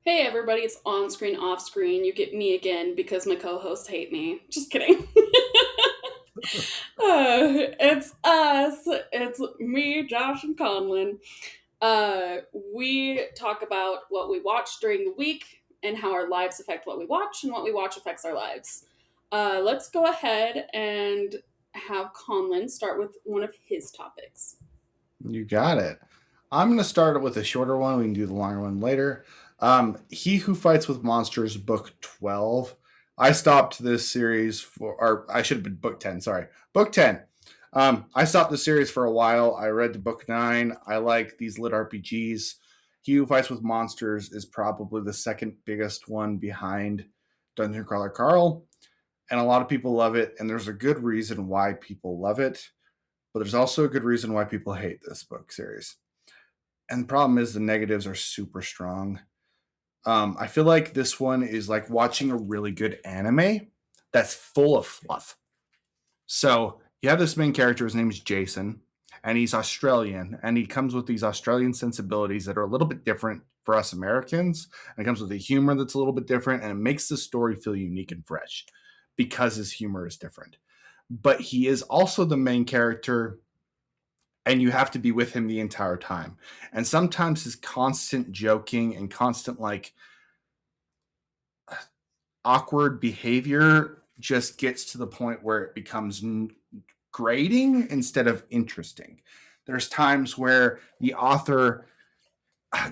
Hey everybody, it's on screen, off screen. You get me again because my co hosts hate me. Just kidding. It's us. It's me, Josh, and Conlon. We talk about what we watch during the week and how our lives affect what we watch, and what we watch affects our lives. Let's go ahead and have Conlon start with one of his topics. You got it. I'm going to start it with a shorter one. We can do the longer one later. He Who Fights with Monsters, Book 12. I stopped this series or I should have been Book 10, sorry. Book 10. I stopped the series for a while. I read to Book 9. I like these lit RPGs. He Who Fights with Monsters is probably the second biggest one behind Dungeon Crawler Carl. And a lot of people love it. And there's a good reason why people love it. But there's also a good reason why people hate this book series. And the problem is the negatives are super strong. I feel like this one is like watching a really good anime that's full of fluff. So you have this main character, his name is Jason, and he's Australian, and he comes with these Australian sensibilities that are a little bit different for us Americans. And it comes with a humor that's a little bit different, and it makes the story feel unique and fresh because his humor is different. But he is also the main character and you have to be with him the entire time. And sometimes his constant joking and constant like awkward behavior just gets to the point where it becomes grating instead of interesting. There's times where the author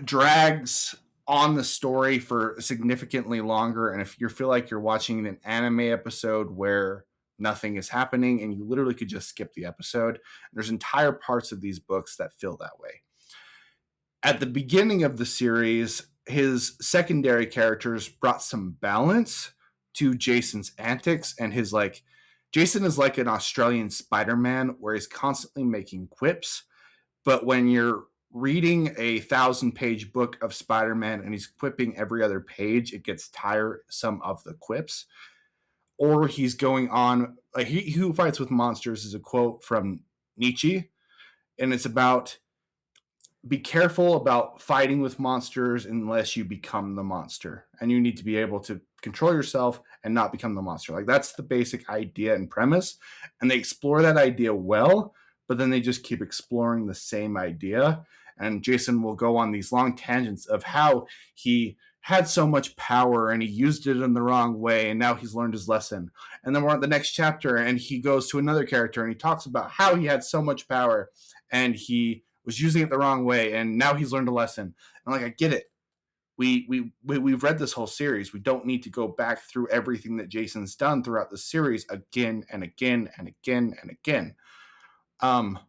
drags on the story for significantly longer, and if you feel like you're watching an anime episode where nothing is happening and you literally could just skip the episode, there's entire parts of these books that feel that way. At the beginning of the series, his secondary characters brought some balance to Jason's antics, and his like Jason is like an Australian Spider-Man where he's constantly making quips, but when you're reading 1,000-page book of Spider-Man and he's quipping every other page, it gets tiresome of the quips. Or he's going on like he Who Fights with Monsters is a quote from Nietzsche, and it's about be careful about fighting with monsters unless you become the monster, and you need to be able to control yourself and not become the monster. Like that's the basic idea and premise, and they explore that idea well, but then they just keep exploring the same idea, and Jason will go on these long tangents of how he had so much power and he used it in the wrong way and now he's learned his lesson. And then we're at the next chapter and he goes to another character and he talks about how he had so much power and he was using it the wrong way, and now he's learned a lesson. And like, I get it. We've read this whole series. We don't need to go back through everything that Jason's done throughout the series again and again and again and again. Um,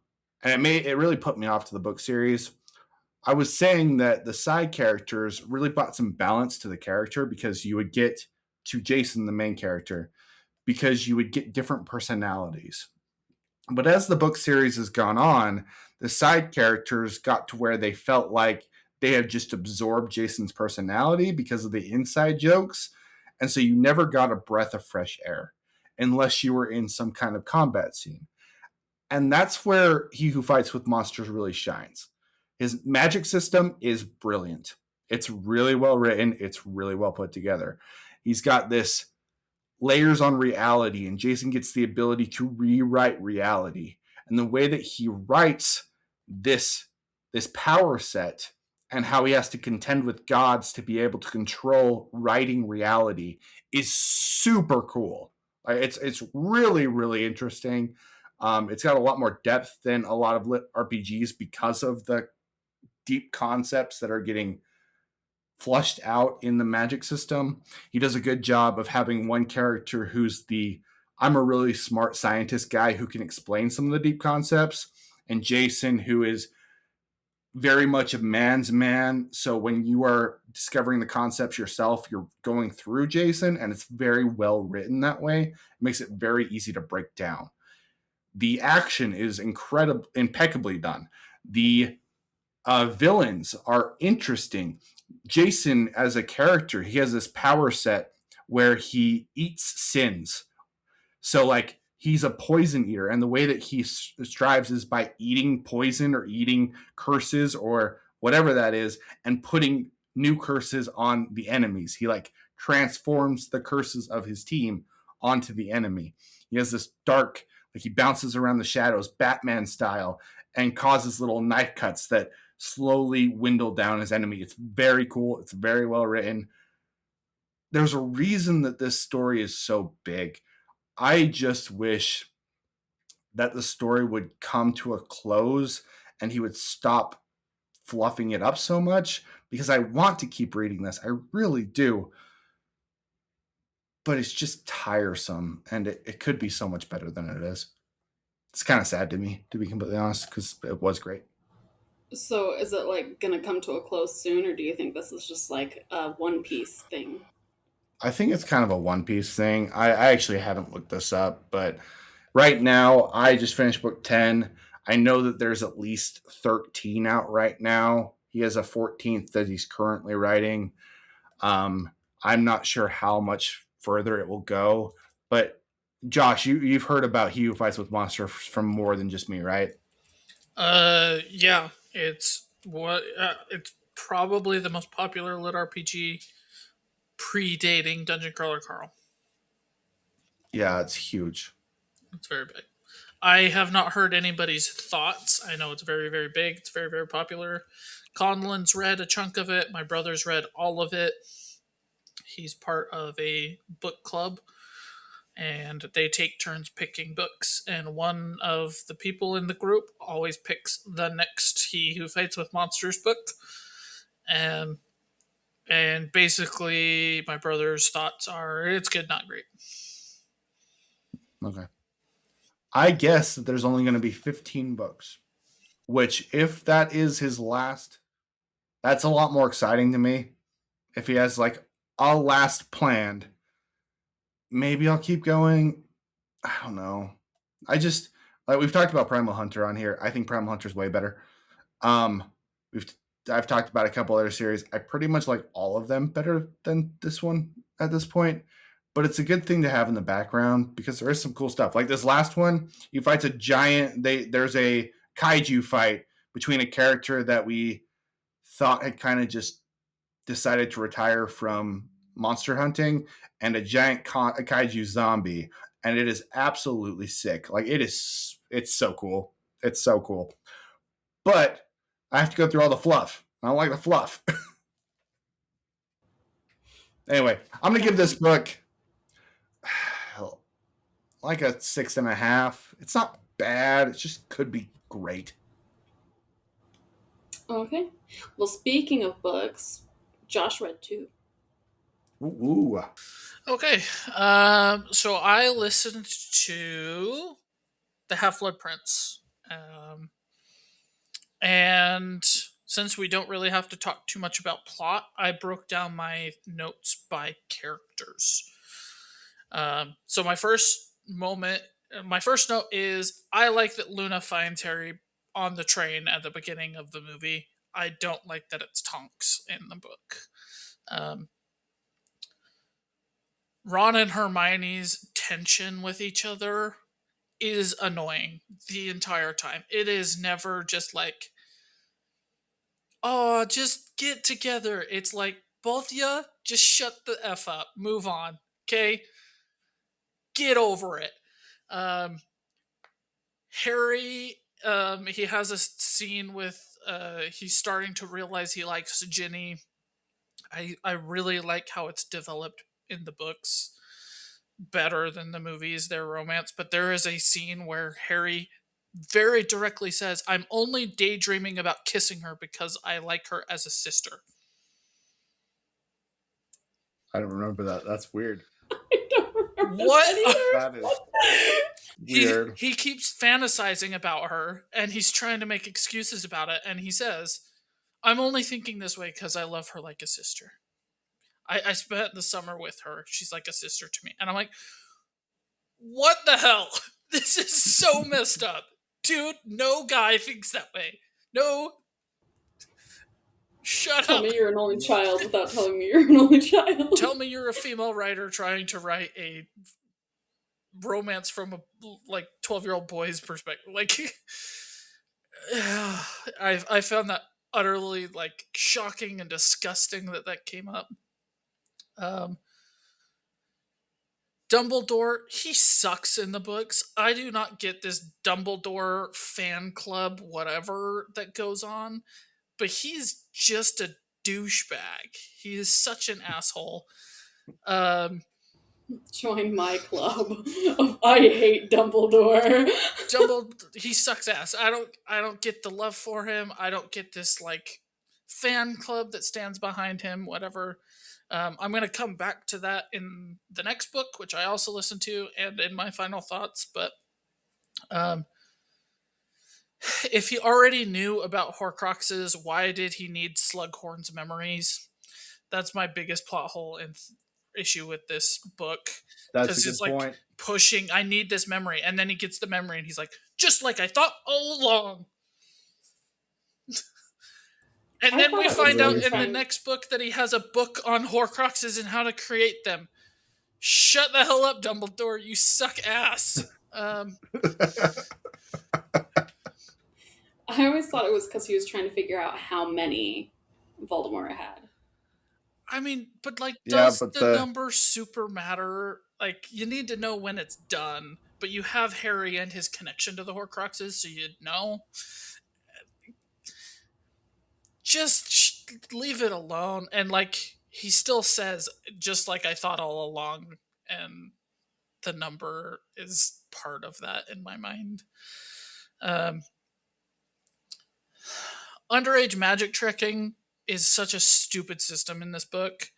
and it really put me off to the book series. I was saying that the side characters really brought some balance to the character because you would get to Jason, the main character, because you would get different personalities. But as the book series has gone on, the side characters got to where they felt like they had just absorbed Jason's personality because of the inside jokes. And so you never got a breath of fresh air unless you were in some kind of combat scene. And that's where He Who Fights with Monsters really shines. His magic system is brilliant. It's really well written, it's really well put together. He's got this layers on reality, and Jason gets the ability to rewrite reality. And the way that he writes this power set and how he has to contend with gods to be able to control writing reality is super cool. It's really really interesting. It's got a lot more depth than a lot of lit RPGs because of the deep concepts that are getting flushed out in the magic system. He does a good job of having one character who's the I'm a really smart scientist guy who can explain some of the deep concepts, and Jason, who is very much a man's man. So when you are discovering the concepts yourself, you're going through Jason, and it's very well written that way. It makes it very easy to break down. The action is incredible, impeccably done. The villains are interesting. Jason, as a character, he has this power set where he eats sins. So, like, he's a poison eater, and the way that he strives is by eating poison or eating curses or whatever that is, and putting new curses on the enemies. He like transforms the curses of his team onto the enemy. He has this dark, like he bounces around the shadows, Batman style, and causes little knife cuts that slowly dwindle down his enemy. It's very cool. It's very well written. There's a reason that this story is so big. I just wish that the story would come to a close and he would stop fluffing it up so much, because I want to keep reading this. I really do. But it's just tiresome, and it could be so much better than it is. It's kind of sad to me, to be completely honest, because it was great. So is it like gonna come to a close soon, or do you think this is just like a One Piece thing? I think it's kind of a One Piece thing. I actually haven't looked this up, but right now I just finished book 10. I know that there's at least 13 out right now. He has a 14th that he's currently writing. Um, I'm not sure how much further it will go, but Josh, you've heard about He Who Fights with Monsters from more than just me, right? Yeah, it's probably the most popular lit RPG predating Dungeon Crawler Carl. Yeah, it's huge. It's very big. I have not heard anybody's thoughts. I know it's very, very big. It's very, very popular. Conlin's read a chunk of it. My brother's read all of it. He's part of a book club, and they take turns picking books. And one of the people in the group always picks the next He Who Fights with Monsters book. And basically, my brother's thoughts are it's good, not great. Okay. I guess that there's only going to be 15 books, which, if that is his last, that's a lot more exciting to me. If he has like a last planned, maybe I'll keep going. I don't know. I just, like, we've talked about Primal Hunter on here. I think Primal Hunter is way better. Um, we've I've talked about a couple other series. I pretty much like all of them better than this one at this point. But it's a good thing to have in the background because there is some cool stuff. Like this last one, he fights a giant. There's a kaiju fight between a character that we thought had kind of just decided to retire from monster hunting and a giant a kaiju zombie, and it is absolutely sick. Like it's so cool. It's so cool. But I have to go through all the fluff. I don't like the fluff. Anyway, I'm gonna give this book like a 6.5. It's not bad. It just could be great. Okay. Well, speaking of books, Josh read two. Ooh. Okay, so I listened to the Half Blood Prince, and since we don't really have to talk too much about plot, I broke down my notes by characters. So my first note is I like that Luna finds Harry on the train at the beginning of the movie. I don't like that it's Tonks in the book. Um, Ron and Hermione's tension with each other is annoying the entire time. It is never just like, oh, just get together. It's like, both ya, just shut the F up. Move on. Okay? Get over it. Um, Harry, he has a scene with, he's starting to realize he likes Ginny. I really like how it's developed in the books better than the movies, their romance. But there is a scene where Harry very directly says, I'm only daydreaming about kissing her because I like her as a sister. I don't remember that. That's weird. I don't remember What? that That is either. weird. He keeps fantasizing about her and he's trying to make excuses about it. And he says, I'm only thinking this way because I love her like a sister. I spent the summer with her. She's like a sister to me. And I'm like, what the hell? This is so messed up. Dude, no guy thinks that way. No. Shut Tell up. me you're an only child without telling me you're an only child. Tell me you're a female writer trying to write a romance from a like 12-year-old boy's perspective. Like I found that utterly like shocking and disgusting that came up. Um, Dumbledore, he sucks in the books. I do not get this Dumbledore fan club, whatever that goes on, but he's just a douchebag. He is such an asshole. Um, Join my club of I hate Dumbledore. He sucks ass. I don't get the love for him. I don't get this like fan club that stands behind him. Whatever. I'm gonna come back to that in the next book, which I also listened to, and in my final thoughts. But um, if he already knew about Horcruxes, why did he need Slughorn's memories? That's my biggest plot hole and issue with this book, That's a because good it's like point. pushing. I need this memory, and then he gets the memory, and he's like, just like I thought all along. And I then thought we it was find out really in the trying- next book that he has a book on Horcruxes and how to create them. Shut the hell up, Dumbledore! You suck ass. I always thought it was because he was trying to figure out how many Voldemort had. I mean, but like, Yeah, does but the number super matter? Like, you need to know when it's done, but you have Harry and his connection to the Horcruxes, so you'd know. Just leave it alone. And like, he still says, just like I thought all along, and the number is part of that in my mind. Underage magic tricking is such a stupid system in this book.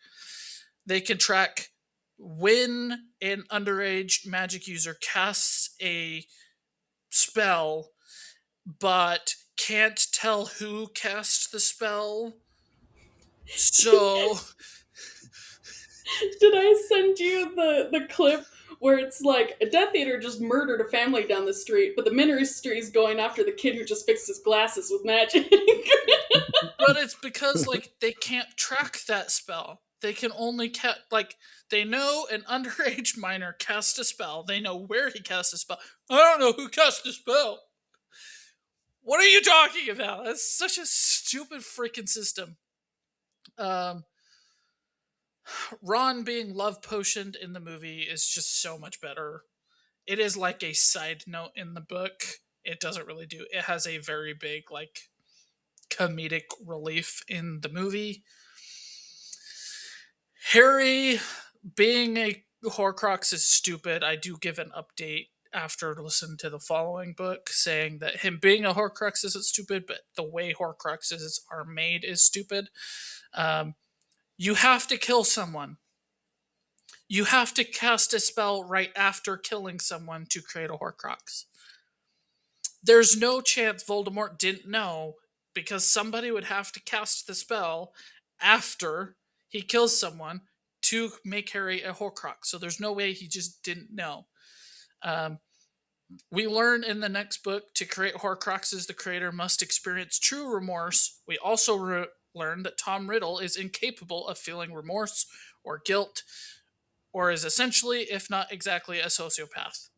They can track when an underage magic user casts a spell, but can't tell who cast the spell. So Did I send you the clip where it's like a Death Eater just murdered a family down the street, but the ministry's going after the kid who just fixed his glasses with magic? but it's because like they can't track that spell. They can only like they know an underage minor cast a spell. They know where he cast a spell. I don't know who cast the spell. What are you talking about? That's such a stupid freaking system. Ron being love potioned in the movie is just so much better. It is like a side note in the book. It doesn't really do. It has a very big like comedic relief in the movie. Harry being a Horcrux is stupid. I do give an update after listening to the following book saying that him being a Horcrux isn't stupid, but the way Horcruxes are made is stupid. You have to kill someone. You have to cast a spell right after killing someone to create a Horcrux. There's no chance Voldemort didn't know, because somebody would have to cast the spell after he kills someone to make Harry a Horcrux. So there's no way he just didn't know. We learn in the next book to create Horcruxes, the creator must experience true remorse. We also learn that Tom Riddle is incapable of feeling remorse or guilt, or is essentially, if not exactly, a sociopath.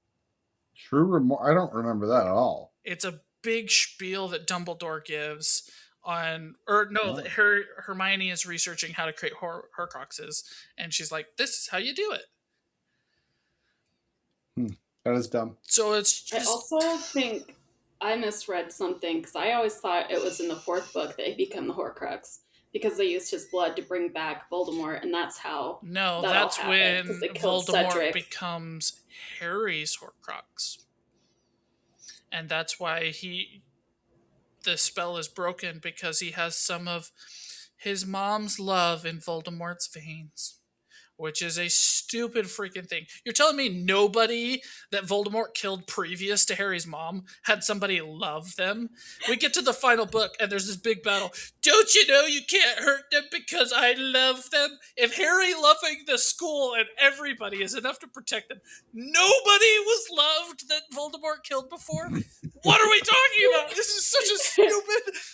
True remorse. I don't remember that at all. It's a big spiel that Dumbledore gives on, that Hermione is researching how to create Horcruxes, and she's like, "This is how you do it." That is dumb. So it's just, I also think I misread something because I always thought it was in the fourth book that he became the Horcrux because they used his blood to bring back Voldemort, and that's how. no, that that's all when happened, 'cause they killed Voldemort Cedric. becomes Harry's Horcrux, and that's why the spell is broken, because he has some of his mom's love in Voldemort's veins, which is a stupid freaking thing. You're telling me nobody that Voldemort killed previous to Harry's mom had somebody love them? We get to the final book and there's this big battle. Don't you know you can't hurt them because I love them? If Harry loving the school and everybody is enough to protect them, nobody was loved that Voldemort killed before? What are we talking about? This is such a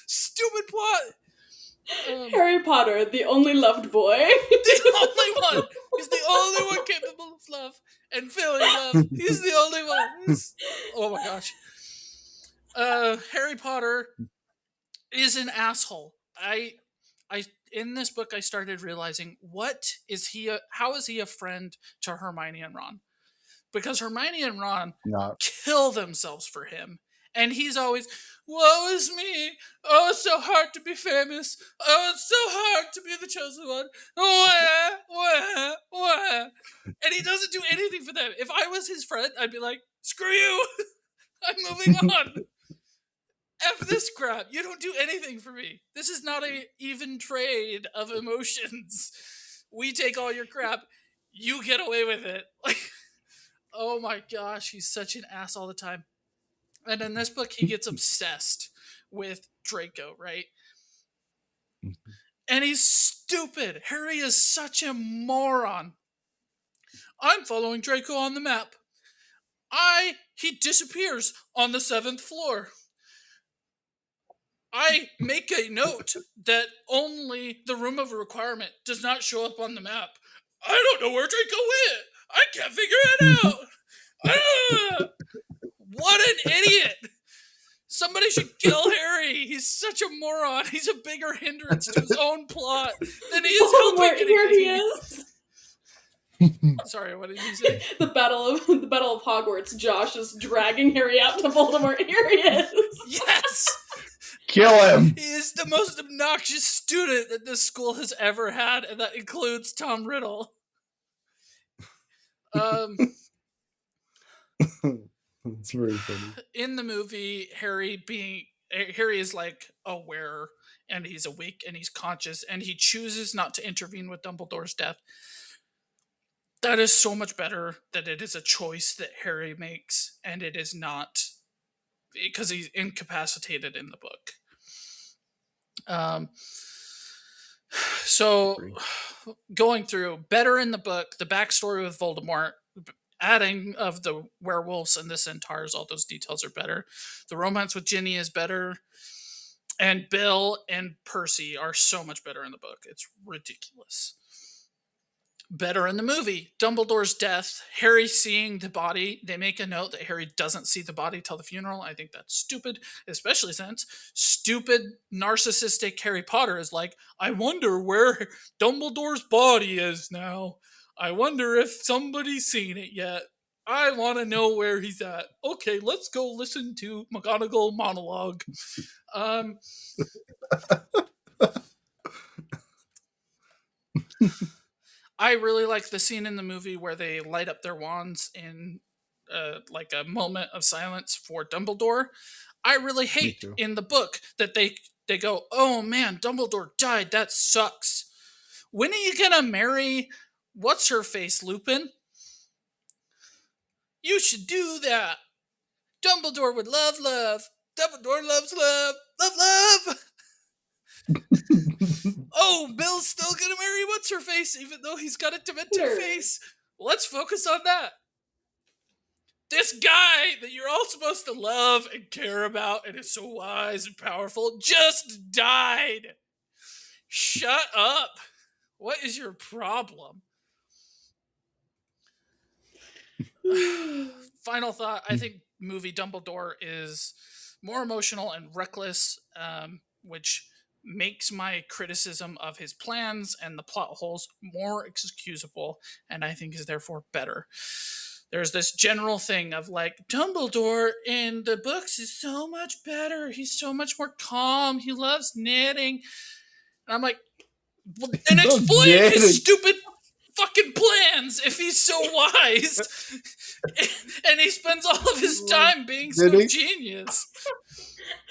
stupid plot. Harry Potter, the only loved boy. The only one. He's the only one capable of love and feeling love. He's the only one. Oh my gosh. Harry Potter is an asshole. I in this book I started realizing how is he a friend to Hermione and Ron? Because Hermione and Ron Not kill themselves for him. And he's always, woe is me. Oh, it's so hard to be famous. Oh, it's so hard to be the chosen one. Wah, wah, wah. And he doesn't do anything for them. If I was his friend, I'd be like, screw you. I'm moving on. F this crap. You don't do anything for me. This is not a even trade of emotions. We take all your crap. You get away with it. Like, oh my gosh, he's such an ass all the time. And in this book, he gets obsessed with Draco, right? And he's stupid. Harry is such a moron. I'm following Draco on the map. He disappears on the 7th floor. I make a note that only the room of requirement does not show up on the map. I don't know where Draco went. I can't figure it out. What an idiot. Somebody should kill Harry. He's such a moron. He's a bigger hindrance to his own plot than he is helping Here he anything. is. Sorry, what did you say? The battle of Hogwarts. Josh is dragging Harry out to Voldemort. Here he is. Yes. kill him. He is the most obnoxious student that this school has ever had, and that includes Tom Riddle. It's very funny. In the movie, Harry is like aware and he's awake and he's conscious and he chooses not to intervene with Dumbledore's death. That is so much better that it is a choice that Harry makes and it is not because he's incapacitated in the book. So going through better in the book, the backstory with Voldemort, adding of the werewolves and the centaurs, all those details are better. The romance with Ginny is better. And Bill and Percy are so much better in the book. It's ridiculous. Better in the movie. Dumbledore's death, Harry seeing the body. They make a note that Harry doesn't see the body till the funeral. I think that's stupid, especially since stupid, narcissistic Harry Potter is like, I wonder where Dumbledore's body is now. I wonder if somebody's seen it yet. I want to know where he's at. Okay, let's go listen to McGonagall monologue. I really like the scene in the movie where they light up their wands in like a moment of silence for Dumbledore. I really hate in the book that they go, oh man, Dumbledore died. That sucks. When are you gonna marry what's her face, Lupin? You should do that. Dumbledore would love love. Dumbledore loves love. Love love. Oh, Bill's still gonna marry what's her face, even though he's got a demented face. Let's focus on that. This guy that you're all supposed to love and care about and is so wise and powerful just died. Shut up. What is your problem? Final thought. I think movie Dumbledore is more emotional and reckless, which makes my criticism of his plans and the plot holes more excusable, and I think is therefore better. There's this general thing of like, Dumbledore in the books is so much better. He's so much more calm. He loves knitting. And I'm like, well, then explain his stupid fucking plans if he's so wise. And he spends all of his time being so genius.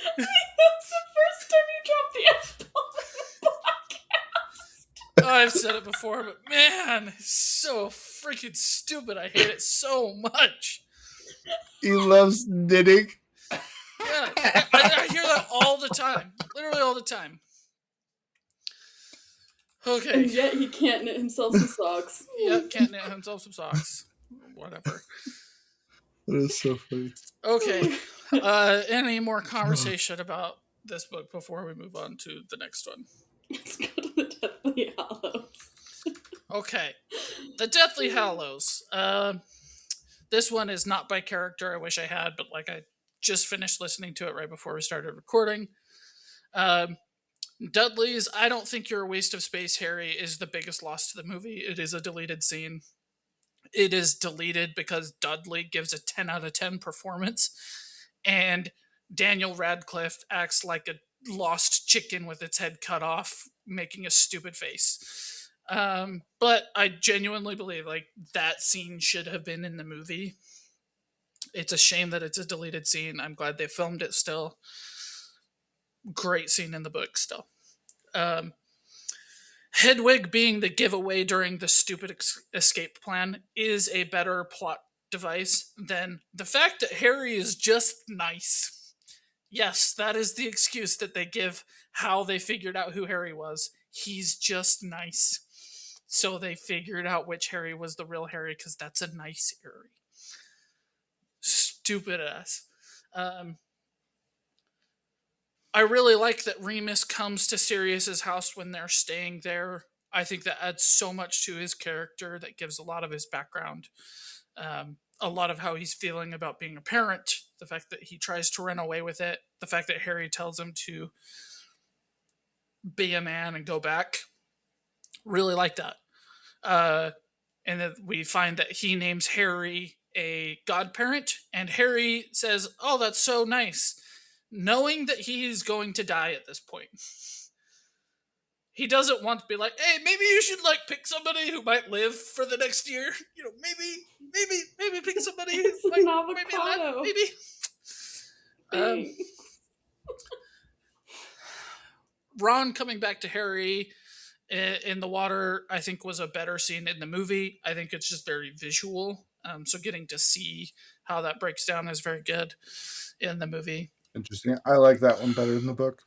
I think that's the first time you dropped the F-bomb in the podcast. Oh, I've said it before, but man, it's so freaking stupid. I hate it so much. He loves knitting. Yeah, I hear that all the time. Literally all the time. Okay. And yet he can't knit himself some socks. Yep, can't knit himself some socks. Whatever. That is so funny. Okay. Any more conversation about this book before we move on to the next one? Let's go to the Deathly Hallows. Okay. The Deathly Hallows. This one is not by character. I wish I had, but like I just finished listening to it right before we started recording. Um, Dudley's "I don't think you're a waste of space, Harry" is the biggest loss to the movie. It is a deleted scene. It is deleted because Dudley gives a 10 out of 10 performance, and Daniel Radcliffe acts like a lost chicken with its head cut off, making a stupid face. But I genuinely believe like that scene should have been in the movie. It's a shame that it's a deleted scene. I'm glad they filmed it still. Great scene in the book still. Um, Hedwig being the giveaway during the stupid escape plan is a better plot device than the fact that Harry is just nice. Yes, that is the excuse that they give how they figured out who Harry was. He's just nice. So they figured out which Harry was the real Harry because that's a nice Harry. Stupid ass. I really like that Remus comes to Sirius's house when they're staying there. I think that adds so much to his character that gives a lot of his background, a lot of how he's feeling about being a parent, the fact that he tries to run away with it, the fact that Harry tells him to be a man and go back. Really like that. And then we find that he names Harry a godparent, and Harry says, "Oh, that's so nice," knowing that he's going to die at this point. He doesn't want to be like, "Hey, maybe you should like pick somebody who might live for the next year. You know, maybe pick somebody who It's might an avocado. maybe." Ron coming back to Harry in the water, I think, was a better scene in the movie. I think it's just very visual. So getting to see how that breaks down is very good in the movie. Interesting. I like that one better than the book.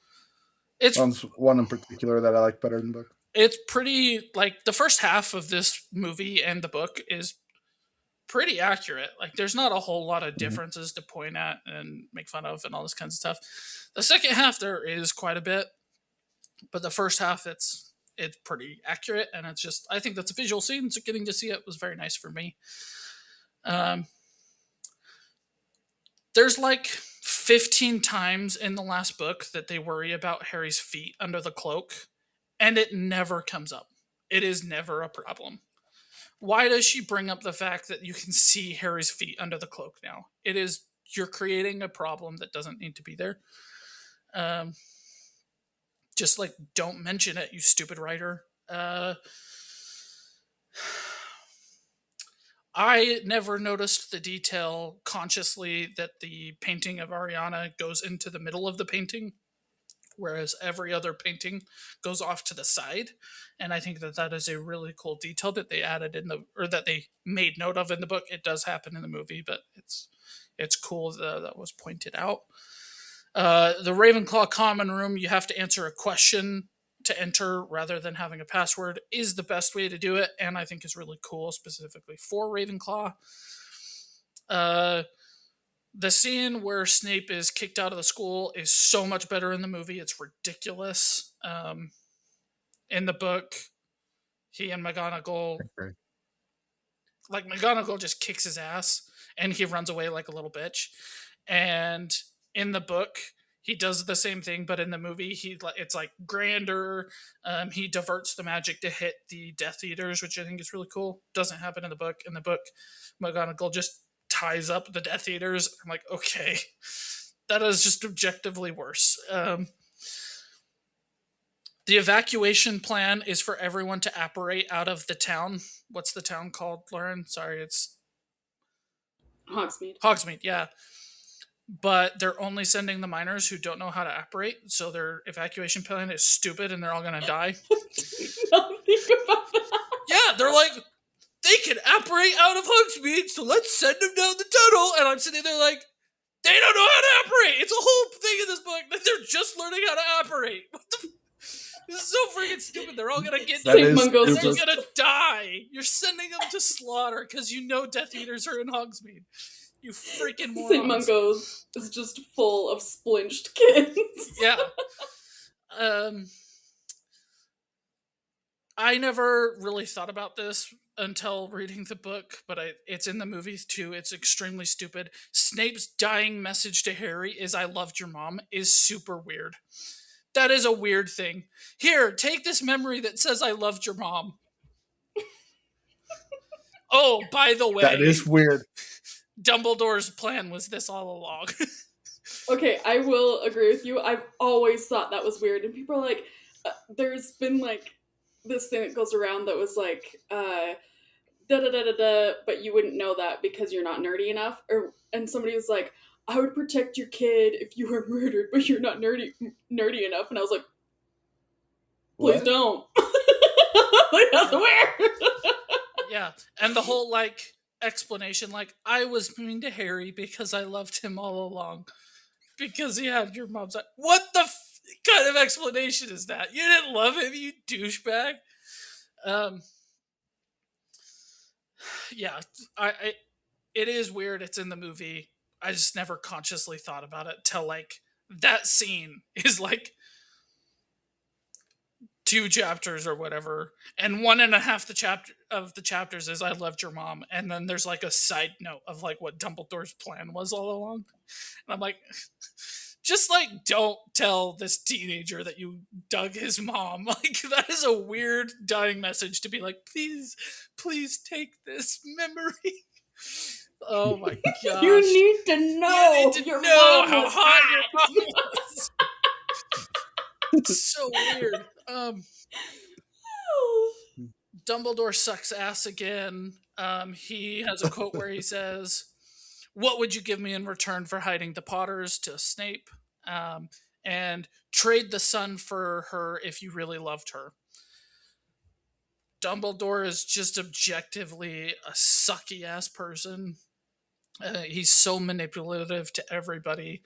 It's one in particular that I like better than the book. It's pretty, like, the first half of this movie and the book is pretty accurate. Like, there's not a whole lot of differences to point at and make fun of and all this kind of stuff. The second half, there is quite a bit, but the first half, it's pretty accurate, and it's just, I think that's a visual scene, so getting to see it was very nice for me. There's like 15 times in the last book that they worry about Harry's feet under the cloak, and it never comes up. It is never a problem. Why does she bring up the fact that you can see Harry's feet under the cloak now? You're creating a problem that doesn't need to be there. Just like, don't mention it, you stupid writer. I never noticed the detail consciously that the painting of Ariana goes into the middle of the painting, whereas every other painting goes off to the side. And I think that that is a really cool detail that they added or that they made note of in the book. It does happen in the movie, but it's cool that was pointed out. The Ravenclaw common room, you have to answer a question to enter rather than having a password, is the best way to do it, and I think is really cool, specifically for Ravenclaw. The scene where Snape is kicked out of the school is so much better in the movie. It's ridiculous. In the book, he and McGonagall, like, McGonagall just kicks his ass, and he runs away like a little bitch. And in the book, he does the same thing, but in the movie, it's like grander. He diverts the magic to hit the Death Eaters, which I think is really cool. Doesn't happen in the book. In the book, McGonagall just ties up the Death Eaters. I'm like, okay, that is just objectively worse. The evacuation plan is for everyone to apparate out of the town. What's the town called, Lauren? Sorry, it's Hogsmeade. Hogsmeade, yeah. But they're only sending the minors who don't know how to apparate, so their evacuation plan is stupid and they're all gonna die. Don't think about that. Yeah, they're like, they can apparate out of Hogsmeade, so let's send them down the tunnel. And I'm sitting there like, they don't know how to apparate. It's a whole thing in this book that they're just learning how to apparate. What the? This is so freaking stupid. They're all gonna get. St. Mungo's they're gonna die. You're sending them to slaughter because you know Death Eaters are in Hogsmeade. You freaking morons. St. Mungo's is just full of splinched kids. Yeah. I never really thought about this until reading the book, but it's in the movies too. It's extremely stupid. Snape's dying message to Harry is "I loved your mom" is super weird. That is a weird thing. Here, take this memory that says I loved your mom. Oh, by the That way, is weird. Dumbledore's plan was this all along. Okay, I will agree with you. I've always thought that was weird, and people are like, there's been like this thing that goes around that was like, da da da da da, but you wouldn't know that because you're not nerdy enough. Or and somebody was like, I would protect your kid if you were murdered, but you're not nerdy enough. And I was like, please What? don't. Like, that's weird. Yeah, and the whole like explanation, like I was mean to Harry because I loved him all along because he had your mom's. What the kind of explanation is that? You didn't love him, you douchebag. Um, yeah, I it is weird. It's in the movie. I just never consciously thought about it till like that scene is like 2 chapters or whatever, and one and a half the chapters is I loved your mom, and then there's like a side note of like what Dumbledore's plan was all along, and I'm like, just like don't tell this teenager that you dug his mom. Like that is a weird dying message to be like, please take this memory. Oh my gosh. You need to know. You need to your know mom how was hot hot. your mom was. So weird. Dumbledore sucks ass again. He has a quote where he says, "What would you give me in return for hiding the Potters?" to Snape, and trade the sun for her if you really loved her. Dumbledore is just objectively a sucky ass person. He's so manipulative to everybody,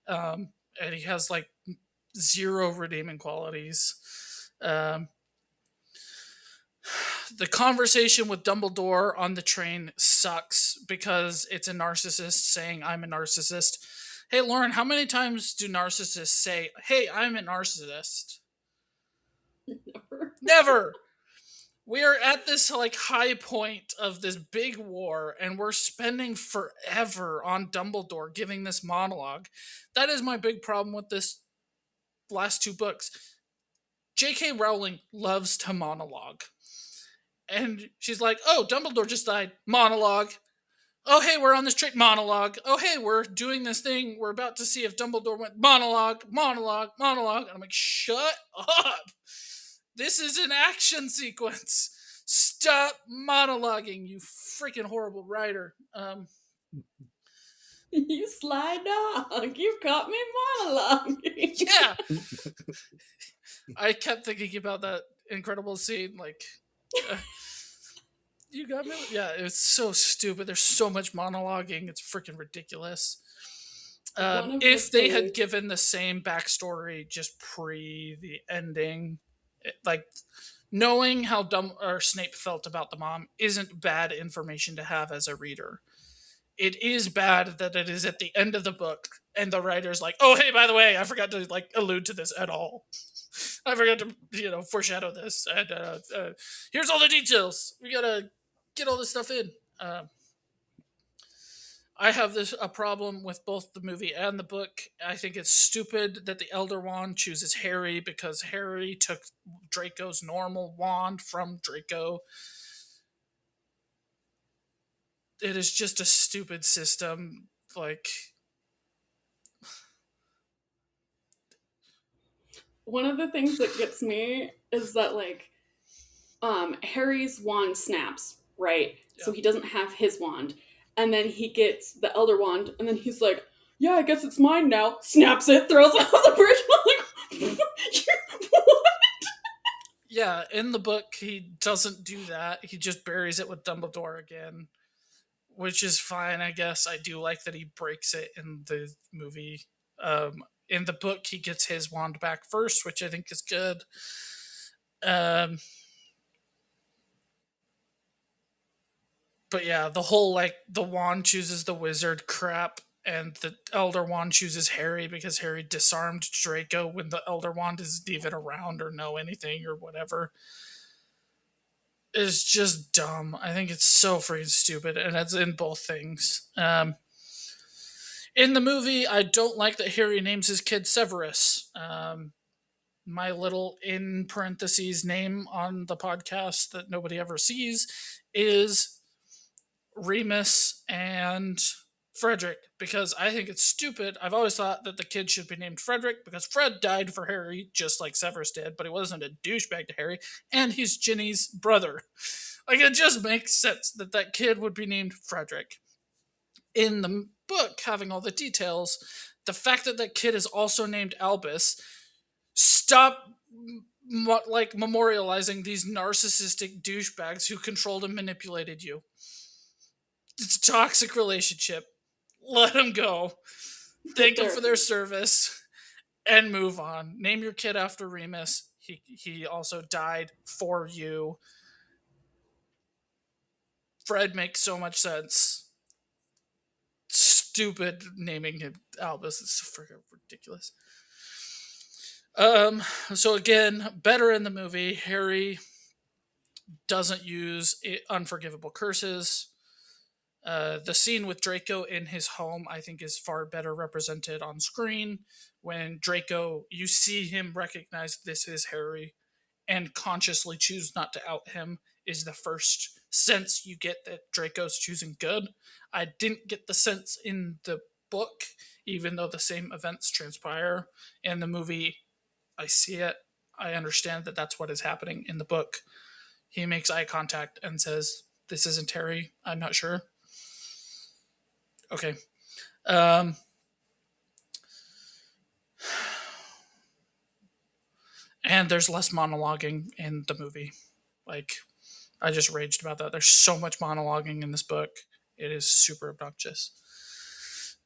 and he has like zero redeeming qualities. Um, the conversation with Dumbledore on the train sucks because it's a narcissist saying, I'm a narcissist. Hey, Lauren, how many times do narcissists say, hey, I'm a narcissist? Never. Never. We are at this like high point of this big war, and we're spending forever on Dumbledore giving this monologue. That is my big problem with this last 2 books. J.K. Rowling loves to monologue. And she's like, oh, Dumbledore just died. Monologue. Oh, hey, we're on this trip. Monologue. Oh, hey, we're doing this thing. We're about to see if Dumbledore went. Monologue, monologue, monologue. And I'm like, shut up. This is an action sequence. Stop monologuing, you freaking horrible writer. You sly dog. You caught me monologuing. Yeah. I kept thinking about that incredible scene. Like, you got me? Yeah, it's so stupid. There's so much monologuing. It's freaking ridiculous. If they had given the same backstory just pre the ending, like knowing how dumb or Snape felt about the mom isn't bad information to have as a reader. It is bad that it is at the end of the book and the writer's like, oh, hey, by the way, I forgot to like allude to this at all. I forgot to, foreshadow this. And here's all the details. We gotta get all this stuff in. I have a problem with both the movie and the book. I think it's stupid that the Elder Wand chooses Harry because Harry took Draco's normal wand from Draco. It is just a stupid system. Like, one of the things that gets me is that like Harry's wand snaps, right? yeah. So he doesn't have his wand. And then he gets the Elder Wand, and then he's like, yeah, I guess it's mine now. Snaps it, throws it off the bridge. I'm like, what? Yeah, in the book, he doesn't do that. He just buries it with Dumbledore again, which is fine, I guess. I do like that he breaks it in the movie. In the book, he gets his wand back first, which I think is good. But yeah, the whole like the wand chooses the wizard crap, and the Elder Wand chooses Harry because Harry disarmed Draco when the Elder Wand isn't even around or know anything or whatever, is just dumb. I think it's so freaking stupid, and it's in both things. In the movie, I don't like that Harry names his kid Severus. my little in parentheses name on the podcast that nobody ever sees is Remus and Frederick, because I think it's stupid. I've always thought that the kid should be named Frederick because Fred died for Harry just like Severus did, but he wasn't a douchebag to Harry, and he's Ginny's brother. Like, it just makes sense that that kid would be named Frederick. In the book, having all the details, the fact that that kid is also named Albus, stop like memorializing these narcissistic douchebags who controlled and manipulated you. It's a toxic relationship. Let them go. Thank them for their service and move on. Name your kid after Remus. He also died for you. Fred makes so much sense. Stupid naming him Albus. It's so freaking ridiculous. So again, better in the movie. Harry doesn't use unforgivable curses. The scene with Draco in his home, I think, is far better represented on screen. When Draco, you see him recognize this is Harry and consciously choose not to out him, is the first sense you get that Draco's choosing good. I didn't get the sense in the book, even though the same events transpire. In the movie, I see it. I understand that that's what is happening in the book. He makes eye contact and says, "This isn't Harry. I'm not sure." Okay. Um, and there's less monologuing in the movie. Like, I just raged about that. There's so much monologuing in this book. It is super obnoxious.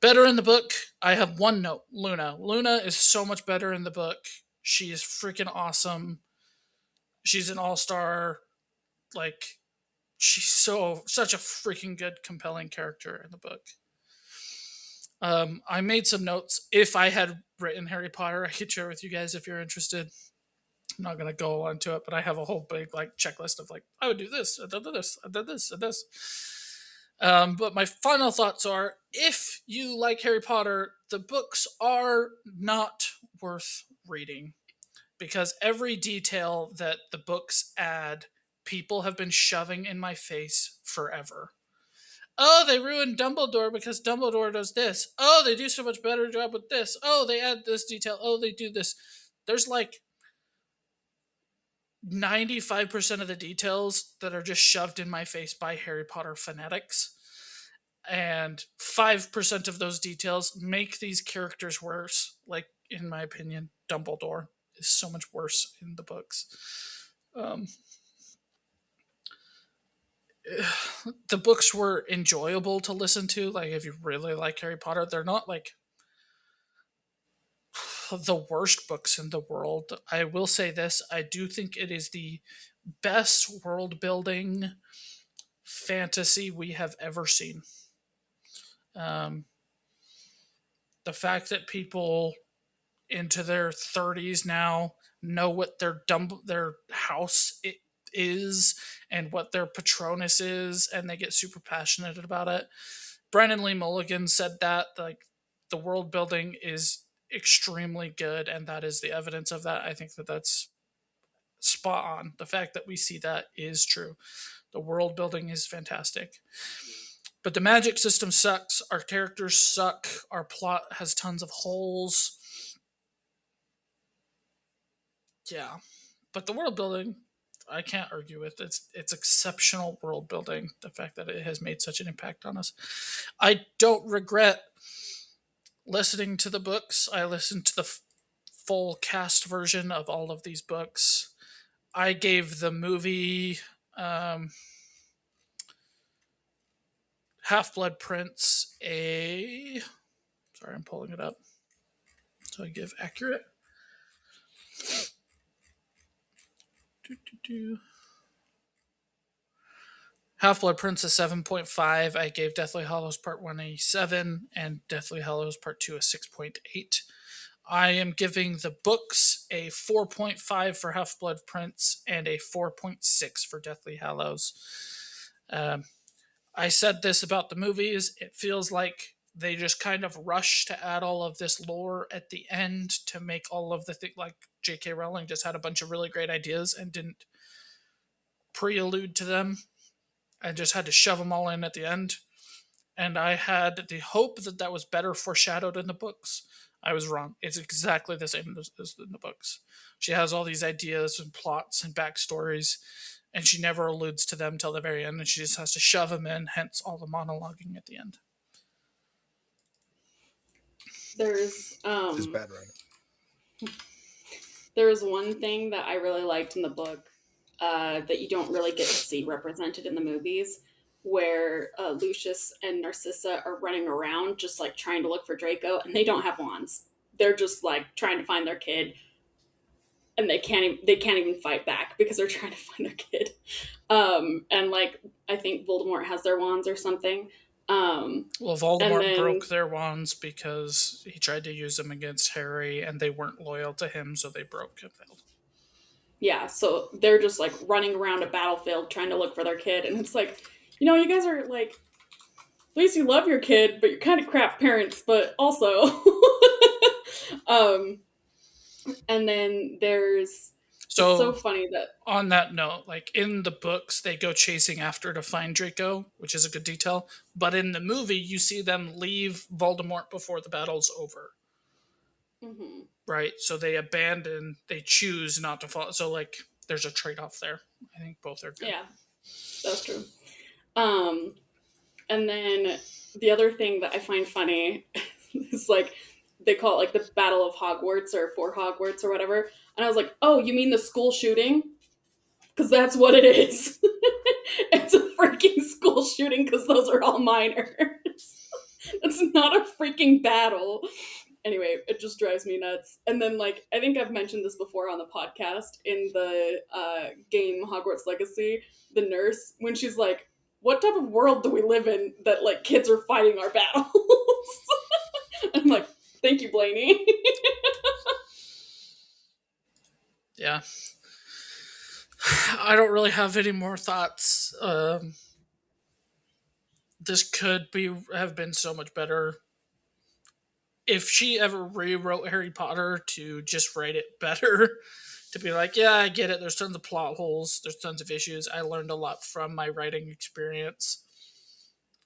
Better in the book, I have one note. Luna. Luna is so much better in the book. She is freaking awesome. She's an all-star. Like, she's such a freaking good, compelling character in the book. I made some notes. If I had written Harry Potter, I could share with you guys if you're interested. I'm not gonna go into it, but I have a whole big like checklist of like, I would do this, I did this, I did this, I did this. But my final thoughts are: if you like Harry Potter, the books are not worth reading because every detail that the books add, people have been shoving in my face forever. Oh, they ruined Dumbledore because Dumbledore does this. Oh, they do so much better job with this. Oh, they add this detail. Oh, they do this. There's like 95% of the details that are just shoved in my face by Harry Potter fanatics. And 5% of those details make these characters worse. Like, in my opinion, Dumbledore is so much worse in the books. The books were enjoyable to listen to. Like, if you really like Harry Potter, they're not like the worst books in the world. I will say this: I do think it is the best world building fantasy we have ever seen. Um, the fact that people into their 30s now know what their house is and what their Patronus is, and they get super passionate about it. Brennan Lee Mulligan said that like the world building is extremely good, and that is the evidence of that. I think that that's spot on. The fact that we see that is true. The world building is fantastic. But the magic system sucks. Our characters suck. Our plot has tons of holes. Yeah. But the world building, I can't argue with. It's exceptional world building. The fact that it has made such an impact on us. I don't regret listening to the books. I listened to the full cast version of all of these books. I gave the movie Half-Blood Prince a... Sorry, I'm pulling it up so I give accurate. Half-Blood Prince a 7.5. I gave Deathly Hallows Part 1 a 7 and Deathly Hallows Part 2 a 6.8. I am giving the books a 4.5 for Half-Blood Prince and a 4.6 for Deathly Hallows. I said this about the movies. It feels like they just kind of rushed to add all of this lore at the end to make all of the like J.K. Rowling just had a bunch of really great ideas and didn't prelude to them and just had to shove them all in at the end. And I had the hope that that was better foreshadowed in the books. I was wrong. It's exactly the same as in the books. She has all these ideas and plots and backstories, and she never alludes to them till the very end, and she just has to shove them in, hence all the monologuing at the end. There's Just bad writing. There's one thing that I really liked in the book that you don't really get to see represented in the movies, where Lucius and Narcissa are running around just like trying to look for Draco, and they don't have wands. They're just like trying to find their kid, and they can't even fight back because they're trying to find their kid. And like I think Voldemort has their wands or something. Well, Voldemort broke their wands because he tried to use them against Harry, and they weren't loyal to him, so they broke and failed. Yeah, so they're just like running around a battlefield trying to look for their kid, and it's like, you know, you guys are like, at least you love your kid, but you're kind of crap parents, but also, and then there's so it's so funny that on that note, like in the books, they go chasing after to find Draco, which is a good detail. But in the movie, you see them leave Voldemort before the battle's over. mm-hmm. Right? So they choose not to follow. So like, there's a trade-off there. I think both are good. Yeah, that's true. And then the other thing that I find funny is like they call it like the Battle of Hogwarts or for Hogwarts or whatever. And I was like, oh, you mean the school shooting? Because that's what it is. It's a freaking school shooting because those are all minors. It's not a freaking battle. Anyway, it just drives me nuts. And then, like, I think I've mentioned this before on the podcast in the game Hogwarts Legacy, the nurse, when she's like, what type of world do we live in that, like, kids are fighting our battles? I'm like, thank you, Blaney. Yeah. I don't really have any more thoughts. This could have been so much better if she ever rewrote Harry Potter to just write it better. To be like, yeah, I get it. There's tons of plot holes. There's tons of issues. I learned a lot from my writing experience.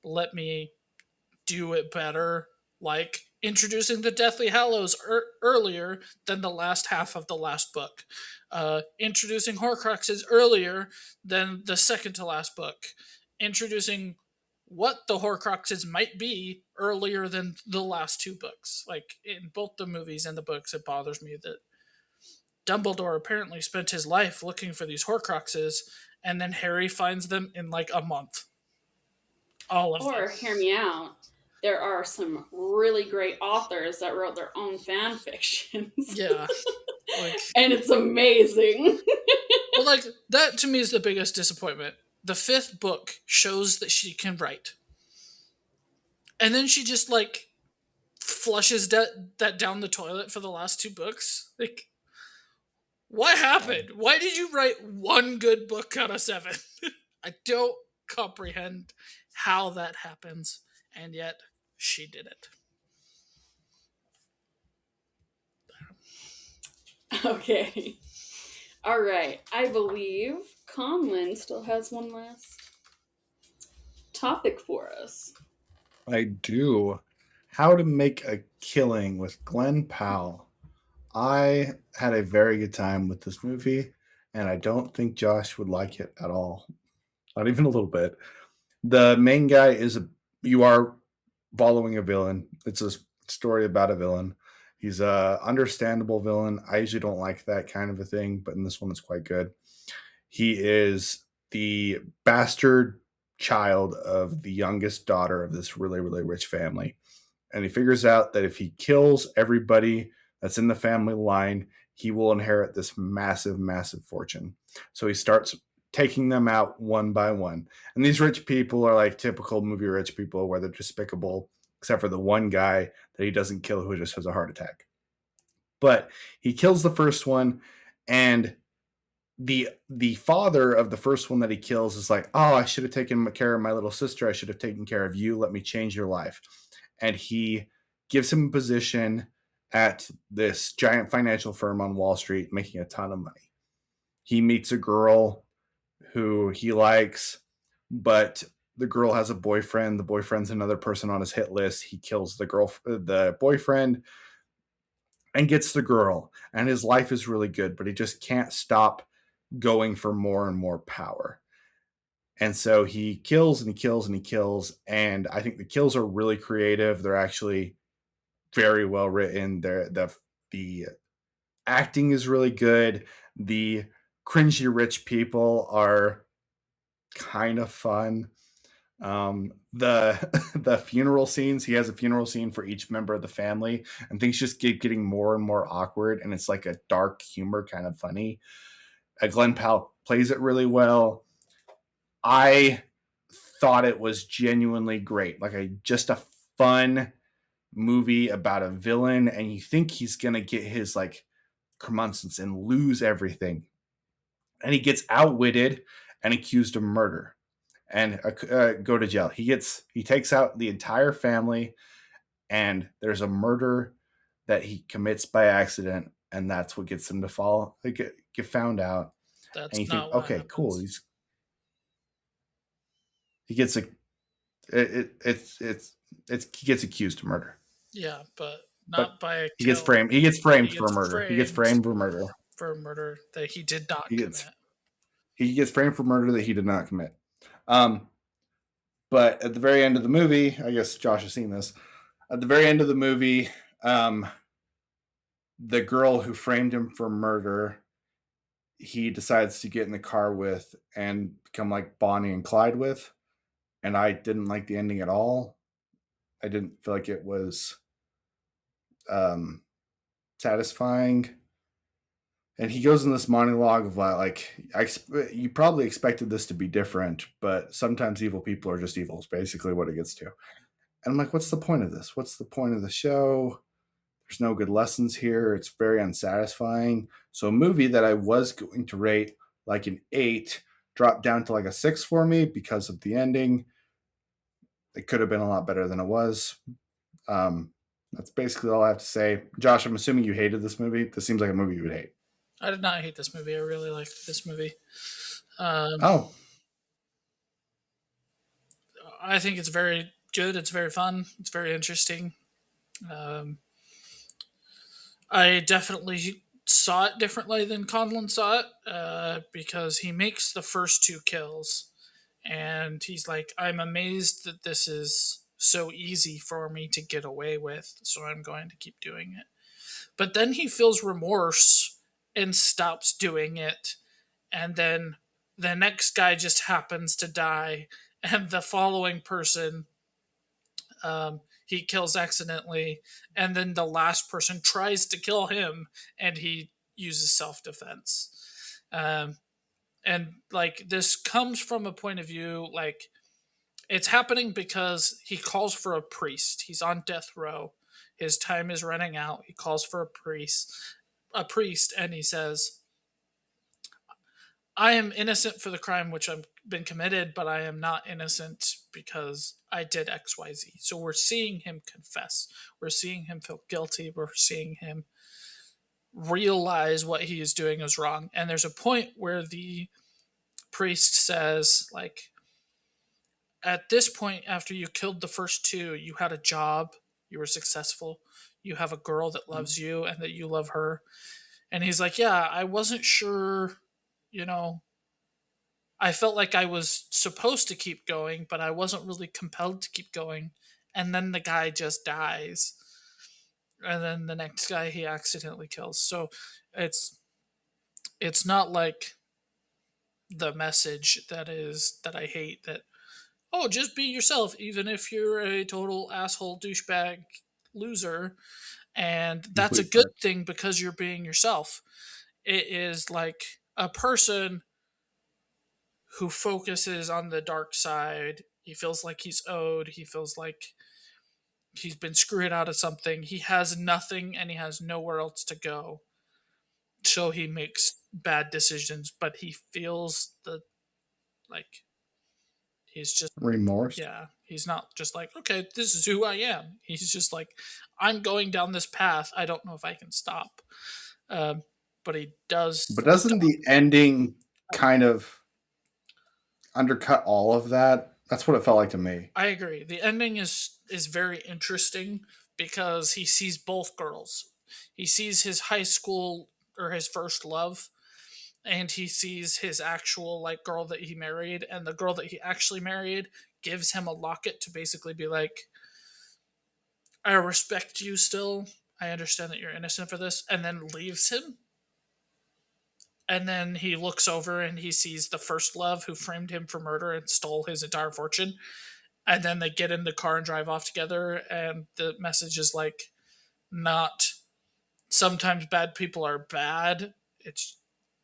Let me do it better. Like introducing the Deathly Hallows earlier than the last half of the last book. Introducing Horcruxes earlier than the second to last book. Introducing what the Horcruxes might be earlier than the last two books. Like in both the movies and the books, it bothers me that Dumbledore apparently spent his life looking for these Horcruxes, and then Harry finds them in like a month. All of them. Or, hear me out, there are some really great authors that wrote their own fan fictions. Yeah. Like, and it's amazing. Well, like, that to me is the biggest disappointment. The fifth book shows that she can write. And then she just, like, flushes that down the toilet for the last two books. Like, what happened? Why did you write one good book out of 7? I don't comprehend how that happens, and yet she did it. Okay. All right. I believe Conlon still has one last topic for us. I do. How to Make a Killing with Glenn Powell. I had a very good time with this movie, and I don't think Josh would like it at all. Not even a little bit. The main guy you are following a villain. It's a story about a villain. He's a understandable villain. I usually don't like that kind of a thing, but in this one it's quite good. He is the bastard child of the youngest daughter of this really, really rich family. And he figures out that if he kills everybody that's in the family line, he will inherit this massive, massive fortune. So he starts taking them out one by one. And these rich people are like typical movie rich people where they're despicable, except for the one guy that he doesn't kill who just has a heart attack. But he kills the first one, and the father of the first one that he kills is like, oh, I should have taken care of my little sister. I should have taken care of you. Let me change your life. and he gives him a position at this giant financial firm on Wall Street, making a ton of money. He meets a girl who he likes, but the girl has a boyfriend. The boyfriend's another person on his hit list. He kills the boyfriend, and gets the girl. And his life is really good, but he just can't stop going for more and more power. And so he kills and he kills and he kills. And I think the kills are really creative. They're actually very well written. The acting is really good. The cringy rich people are kind of fun. The the funeral scenes, he has a funeral scene for each member of the family, and things just keep getting more and more awkward, and it's like a dark humor, kind of funny. Glenn Powell plays it really well. I thought it was genuinely great, like just a fun movie about a villain, and you think he's gonna get his like comeuppance and lose everything, and he gets outwitted and accused of murder and go to jail. He takes out the entire family, and there's a murder that he commits by accident, and that's what gets him to get found out. And That's you think, not what okay, cool. happens. He gets a he gets accused of murder, Yeah, but but not by a he gets kill. framed. He gets framed He for gets murder. He gets framed framed for murder. for a murder that he did not He commit. gets he gets framed for murder that he did not commit. Um, but at the very end of the movie, I guess Josh has seen this. At the very end of the movie, the girl who framed him for murder, he decides to get in the car with and become like Bonnie and Clyde with. And I didn't like the ending at all. I didn't feel like it was satisfying. And he goes in this monologue of like, you probably expected this to be different, but sometimes evil people are just evil, is basically what it gets to. And I'm like, what's the point of this? What's the point of the show? There's no good lessons here. It's very unsatisfying. So a movie that I was going to rate like an 8 dropped down to like a 6 for me because of the ending. It could have been a lot better than it was. That's basically all I have to say. Josh, I'm assuming you hated this movie. This seems like a movie you would hate. I did not hate this movie. I really liked this movie. Oh, I think it's very good. It's very fun. It's very interesting. Um, I definitely saw it differently than Conlon saw it because he makes the first two kills and he's like, I'm amazed that this is so easy for me to get away with, so I'm going to keep doing it. But then he feels remorse and stops doing it, and then the next guy just happens to die, and the following person he kills accidentally, and then the last person tries to kill him, and he uses self defense. Um, and like this comes from a point of view like it's happening because he calls for a priest. He's on death row. His time is running out. He calls for a priest, and he says, I am innocent for the crime which I've been committed, but I am not innocent because I did XYZ. So we're seeing him confess. We're seeing him feel guilty. We're seeing him realize what he is doing is wrong. And there's a point where the priest says, like, at this point, after you killed the first two, you had a job, you were successful, you have a girl that loves you and that you love her. And he's like, yeah, I wasn't sure, you know, I felt like I was supposed to keep going, but I wasn't really compelled to keep going. And then the guy just dies. And then the next guy he accidentally kills. So it's it's not like the message that I hate, that oh, just be yourself even if you're a total asshole douchebag loser, and that's a complete good jerk. thing because you're being yourself. It is like a person who focuses on the dark side. He feels like he's owed. He feels like he's been screwed out of something. He has nothing and he has nowhere else to go. So he makes bad decisions, but he feels the like he's just Remorse. yeah, He's not just like, okay, this is who I am. He's just like, I'm going down this path. I don't know if I can stop. Um, but he But does doesn't stop. the ending kind of undercut all of that? That's what it felt like to me. I agree. The ending is very interesting because he sees both girls. He sees his high school or his first love, and he sees his actual like girl that he married, and the girl that he actually married gives him a locket to basically be like, I respect you still. I understand that you're innocent for this, and then leaves him. And then he looks over and he sees the first love who framed him for murder and stole his entire fortune. And then they get in the car and drive off together. And the message is like, not sometimes bad people are bad. It's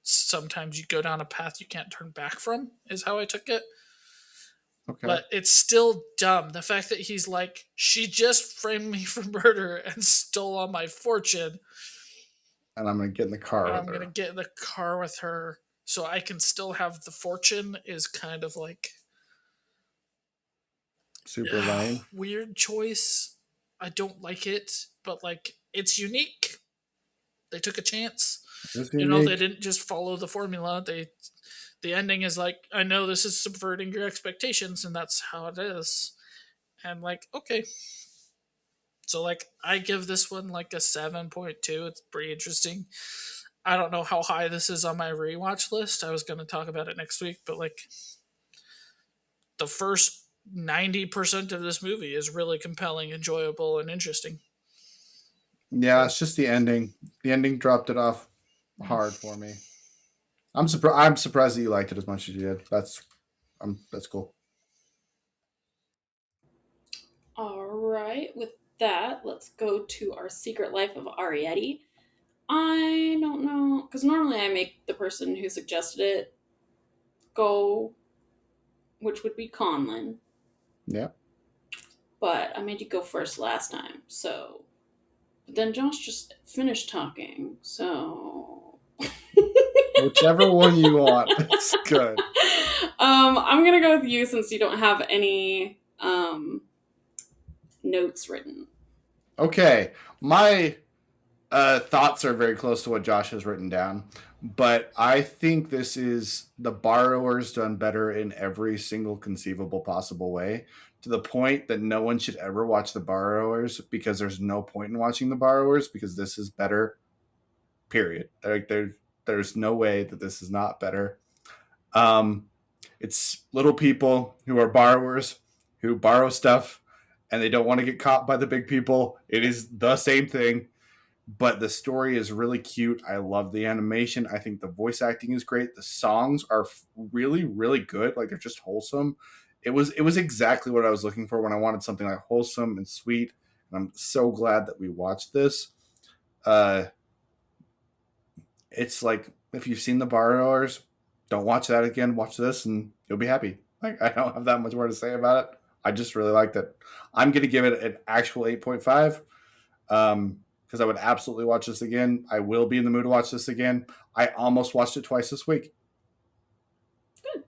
sometimes you go down a path you can't turn back from, is how I took it. Okay. But it's still dumb. The fact that he's like, she just framed me for murder and stole all my fortune. And I'm gonna get in the car I'm with going to her. get in the car with her so I can still have the fortune is kind of like Super lame. weird choice. I don't like it, but like it's unique. They took a chance. It's They unique. didn't just follow the formula. The ending is like, I know this is subverting your expectations and that's how it is. And like, okay. So like I give this one like a 7.2. It's pretty interesting. I don't know how high this is on my rewatch list. I was going to talk about it next week, but like the first 90% of this movie is really compelling, enjoyable, and interesting. Yeah, it's just the ending. The ending dropped it off hard for me. I'm surprised. I'm surprised that you liked it as much as you did. That's cool. All right, with that, let's go to our Secret Life of Arrietty. I don't know, because normally I make the person who suggested it go, which would be Conlon, Yeah. but I made you go first last time, so. But then Josh just finished talking, so. Whichever one you want. It's good. I'm gonna go with you since you don't have any notes written. Okay. My thoughts are very close to what Josh has written down, but I think this is The Borrowers done better in every single conceivable possible way, to the point that no one should ever watch The Borrowers because there's no point in watching The Borrowers because this is better. Period. There's no way that this is not better. Um, it's little people who are borrowers who borrow stuff and they don't want to get caught by the big people. It is the same thing, but the story is really cute. I love the animation. I think the voice acting is great. The songs are really, really good. Like they're just wholesome. It was exactly what I was looking for when I wanted something like wholesome and sweet. And I'm so glad that we watched this. Uh, it's like if you've seen The Borrowers, don't watch that again. Watch this, and you'll be happy. Like I don't have that much more to say about it. I just really liked it. I'm gonna give it an actual 8.5. Because I would absolutely watch this again. I will be in the mood to watch this again. I almost watched it twice this week. Good.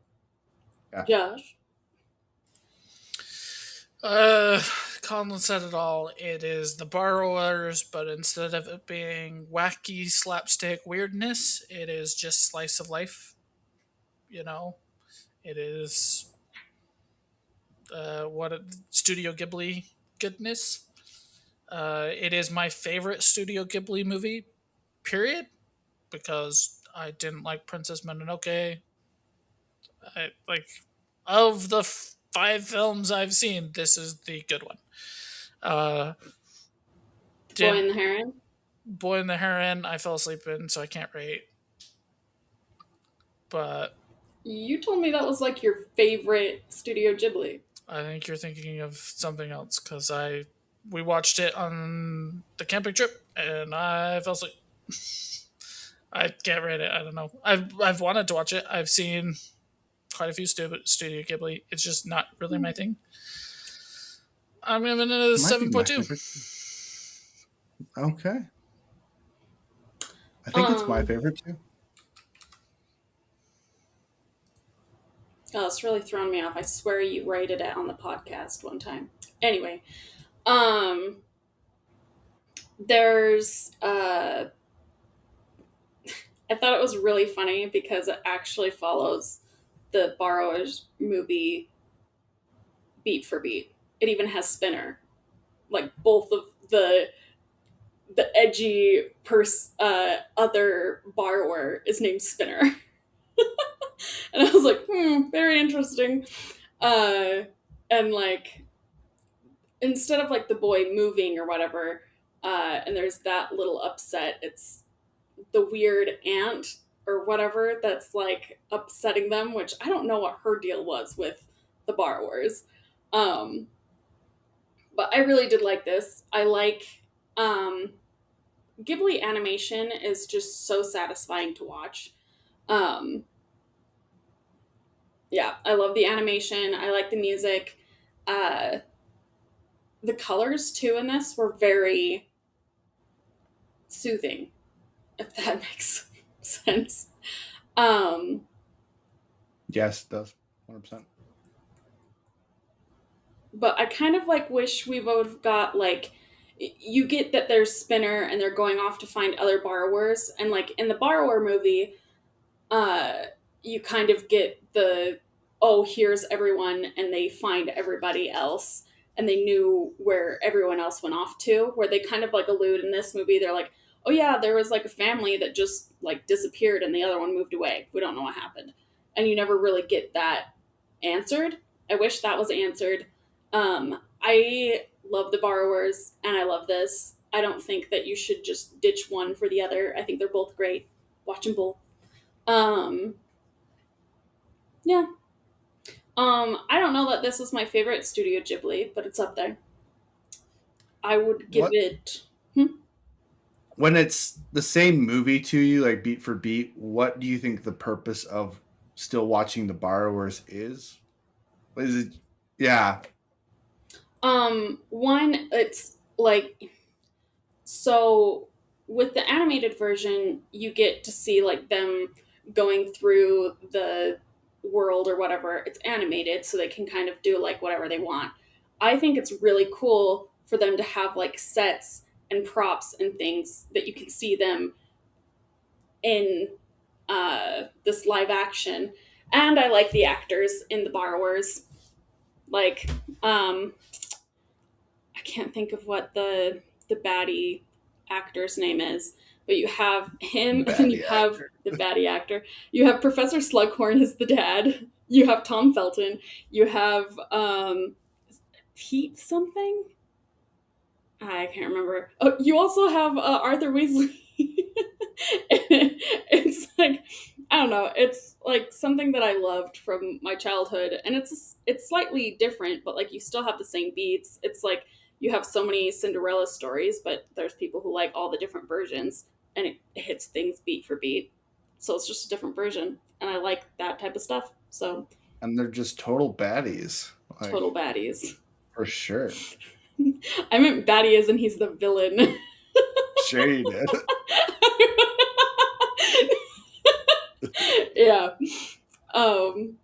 Yeah. Josh. Colin said it all. It is The Borrowers, but instead of it being wacky slapstick weirdness, it is just slice of life. You know, it is Studio Ghibli goodness. It is my favorite Studio Ghibli movie, period, because I didn't like Princess Mononoke. I like of the five films I've seen, this is the good one. Uh, Boy didn't and the Heron. Boy and the Heron, I fell asleep in, so I can't rate. But You told me that was like your favorite Studio Ghibli. I think you're thinking of something else because we watched it on the camping trip and I fell asleep. I can't rate it. I don't know. I've wanted to watch it. I've seen quite a few Studio Ghibli. It's just not really my thing. I'm giving it a It might be my 7.2. favorite. Okay. I think it's my Um, favorite too. Oh, it's really thrown me off. I swear you rated it on the podcast one time. Anyway, um, there's I thought it was really funny because it actually follows the Borrowers movie beat for beat. It even has Spinner, like both of the edgy other borrower is named Spinner, and I was like, very interesting. Uh, and like instead of like the boy moving or whatever, and there's that little upset, it's the weird aunt or whatever that's like upsetting them, which I don't know what her deal was with the borrowers. Um, but I really did like this. I like um, Ghibli animation is just so satisfying to watch. Um, yeah, I love the animation. I like the music. Uh, the colors too in this were very soothing, if that makes sense. Um, Yes, it does. 100%. but I kind of like wish we would have got like you get that there's Spinner and they're going off to find other borrowers, and like in the borrower movie, uh, you kind of get the oh here's everyone and they find everybody else and they knew where everyone else went off to, where they kind of like allude in this movie, they're like, oh yeah, there was like a family that just like disappeared and the other one moved away, we don't know what happened, and you never really get that answered. I wish that was answered. I love the borrowers and I love this. I don't think that you should just ditch one for the other. I think they're both great. Watch them both. um yeah. I don't know that this is my favorite Studio Ghibli, but it's up there. I would give What it. when it's the same movie to you, like beat for beat, what do you think the purpose of still watching The Borrowers is? Is it yeah, One, it's like so with the animated version, you get to see like them going through the world or whatever. It's animated, so they can kind of do like whatever they want. I think it's really cool for them to have like sets and props and things that you can see them in this live action. And I like the actors in The Borrowers. Like, I can't think of what the baddie actor's name is, but you have him, and then you baddie have actor. the baddie actor. You have Professor Slughorn as the dad. You have Tom Felton. You have Pete something. I can't remember. Oh, you also have Arthur Weasley. It's like I don't know. It's like something that I loved from my childhood, and it's slightly different, but like you still have the same beats. It's like you have so many Cinderella stories, but there's people who like all the different versions, and it hits things beat for beat. So it's just a different version, and I like that type of stuff. So And they're just total baddies. Like total baddies. for sure. I meant baddie as in he's the villain. Sure you did. Yeah. Um,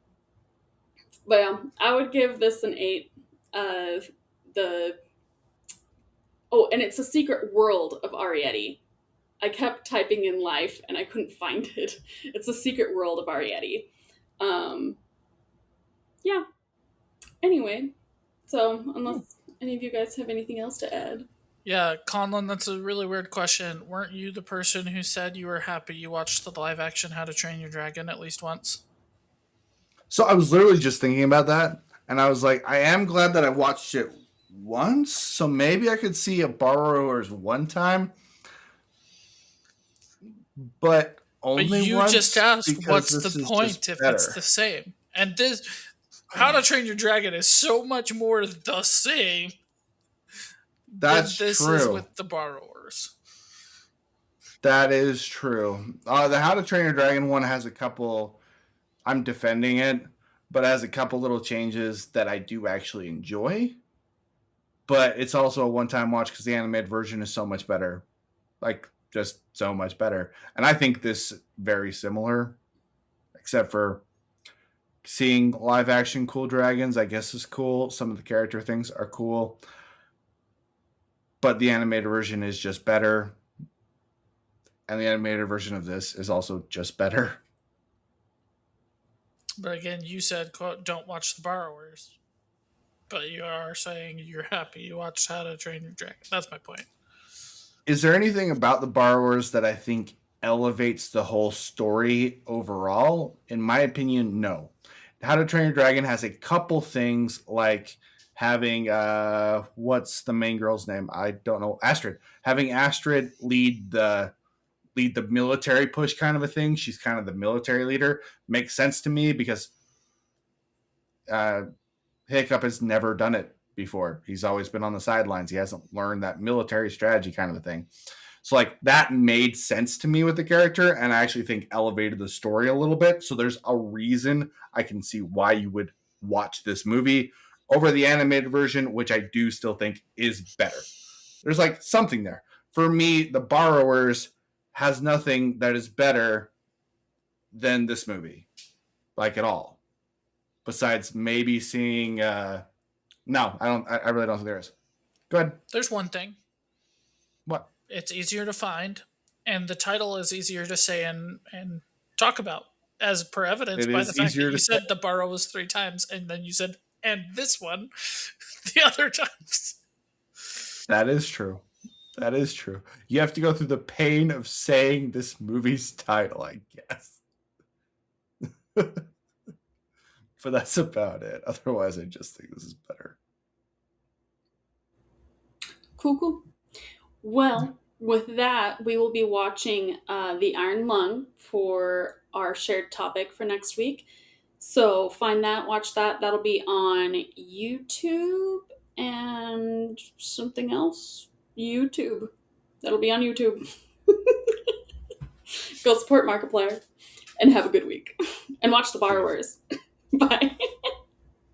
but yeah, I would give this an 8. The oh, and it's a secret world of Arrietty. I kept typing in life and I couldn't find it. It's a secret world of Arrietty. Um, yeah. Anyway, so unless any of you guys have anything else to add. Yeah, Conlon, that's a really weird question. Weren't you the person who said you were happy you watched the live action How to Train Your Dragon at least once? So I was literally just thinking about that, and I was like, I am glad that I watched it once, so maybe I could see a Borrowers one time, but But only you just once asked, because what's the this is just point if it's better. the same? And this, How to Train Your Dragon is so much more the same than That's this is true. with the Borrowers. That is true. The How to Train Your Dragon one has a couple. I'm defending it, but has a couple little changes that I do actually enjoy. But it's also a one-time watch because the animated version is so much better, like just so much better. And I think this very similar, except for Seeing live action cool dragons, I guess, is cool. Some of the character things are cool. But the animated version is just better. And the animated version of this is also just better. But again, you said, quote, don't watch The Borrowers. But you are saying you're happy you watched How to Train Your Dragon. That's my point. Is there anything about The Borrowers that I think elevates the whole story overall? In my opinion, no. How to Train Your Dragon has a couple things like having what's the main girl's name? I don't know. Astrid. Having Astrid lead the military push kind of a thing. She's kind of the military leader. Makes sense to me because Hiccup has never done it before. He's always been on the sidelines. He hasn't learned that military strategy kind of a thing. So like that made sense to me with the character, and I actually think elevated the story a little bit. So there's a reason I can see why you would watch this movie over the animated version, which I do still think is better. There's like something there. For me, The Borrowers has nothing that is better than this movie, like at all. Besides maybe seeing, no, I don't. I really don't think there is. Go ahead. There's one thing. What? It's easier to find, and the title is easier to say and talk about, as per evidence It by is the fact easier that you to said say. The Borrowers 3 times, and then you said, and this one the other times. That is true. That is true. You have to go through the pain of saying this movie's title, I guess. But that's about it. Otherwise, I just think this is better. Cool. Well, with that, we will be watching The Iron Lung for our shared topic for next week. So find that, watch that. That'll be on YouTube and something else. YouTube. That'll be on YouTube. Go support Markiplier and have a good week. And watch The Borrowers. Bye.